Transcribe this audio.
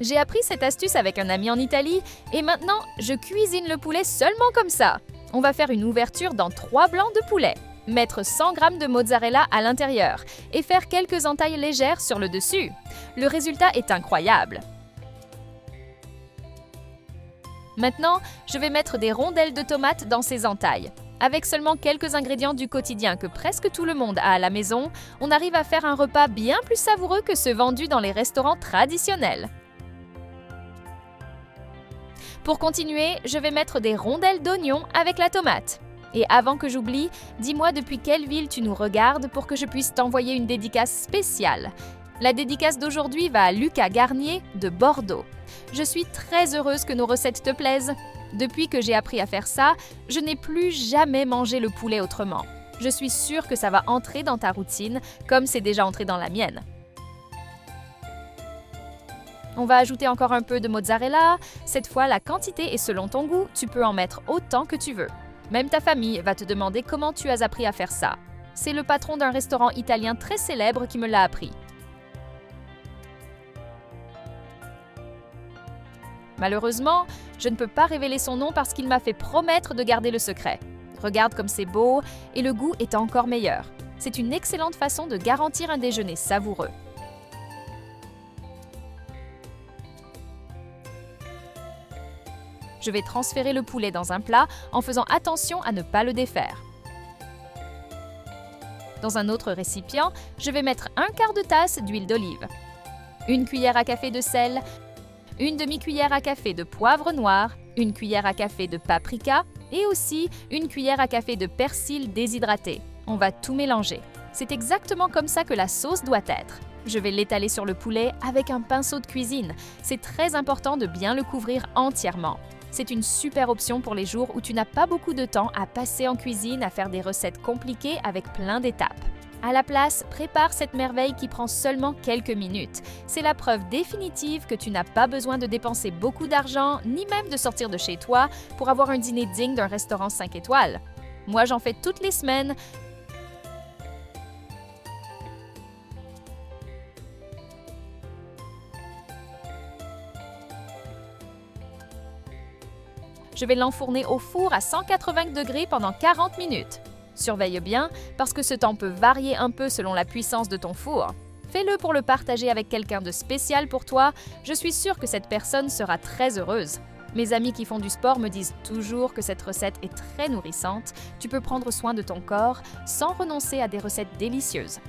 J'ai appris cette astuce avec un ami en Italie et maintenant, je cuisine le poulet seulement comme ça. On va faire une ouverture dans 3 blancs de poulet, mettre 100 g de mozzarella à l'intérieur et faire quelques entailles légères sur le dessus. Le résultat est incroyable. Maintenant, je vais mettre des rondelles de tomates dans ces entailles. Avec seulement quelques ingrédients du quotidien que presque tout le monde a à la maison, on arrive à faire un repas bien plus savoureux que ceux vendus dans les restaurants traditionnels. Pour continuer, je vais mettre des rondelles d'oignon avec la tomate. Et avant que j'oublie, dis-moi depuis quelle ville tu nous regardes pour que je puisse t'envoyer une dédicace spéciale. La dédicace d'aujourd'hui va à Lucas Garnier de Bordeaux. Je suis très heureuse que nos recettes te plaisent. Depuis que j'ai appris à faire ça, je n'ai plus jamais mangé le poulet autrement. Je suis sûre que ça va entrer dans ta routine, comme c'est déjà entré dans la mienne. On va ajouter encore un peu de mozzarella. Cette fois, la quantité est selon ton goût, tu peux en mettre autant que tu veux. Même ta famille va te demander comment tu as appris à faire ça. C'est le patron d'un restaurant italien très célèbre qui me l'a appris. Malheureusement, je ne peux pas révéler son nom parce qu'il m'a fait promettre de garder le secret. Regarde comme c'est beau et le goût est encore meilleur. C'est une excellente façon de garantir un déjeuner savoureux. Je vais transférer le poulet dans un plat en faisant attention à ne pas le défaire. Dans un autre récipient, je vais mettre 1/4 de tasse d'huile d'olive, 1 cuillère à café de sel, 1 demi-cuillère à café de poivre noir, 1 cuillère à café de paprika et aussi 1 cuillère à café de persil déshydraté. On va tout mélanger. C'est exactement comme ça que la sauce doit être. Je vais l'étaler sur le poulet avec un pinceau de cuisine. C'est très important de bien le couvrir entièrement. C'est une super option pour les jours où tu n'as pas beaucoup de temps à passer en cuisine à faire des recettes compliquées avec plein d'étapes. À la place, prépare cette merveille qui prend seulement quelques minutes. C'est la preuve définitive que tu n'as pas besoin de dépenser beaucoup d'argent, ni même de sortir de chez toi pour avoir un dîner digne d'un restaurant 5 étoiles. Moi, j'en fais toutes les semaines. Je vais l'enfourner au four à 180 degrés pendant 40 minutes. Surveille bien, parce que ce temps peut varier un peu selon la puissance de ton four. Fais-le pour le partager avec quelqu'un de spécial pour toi. Je suis sûre que cette personne sera très heureuse. Mes amis qui font du sport me disent toujours que cette recette est très nourrissante. Tu peux prendre soin de ton corps sans renoncer à des recettes délicieuses.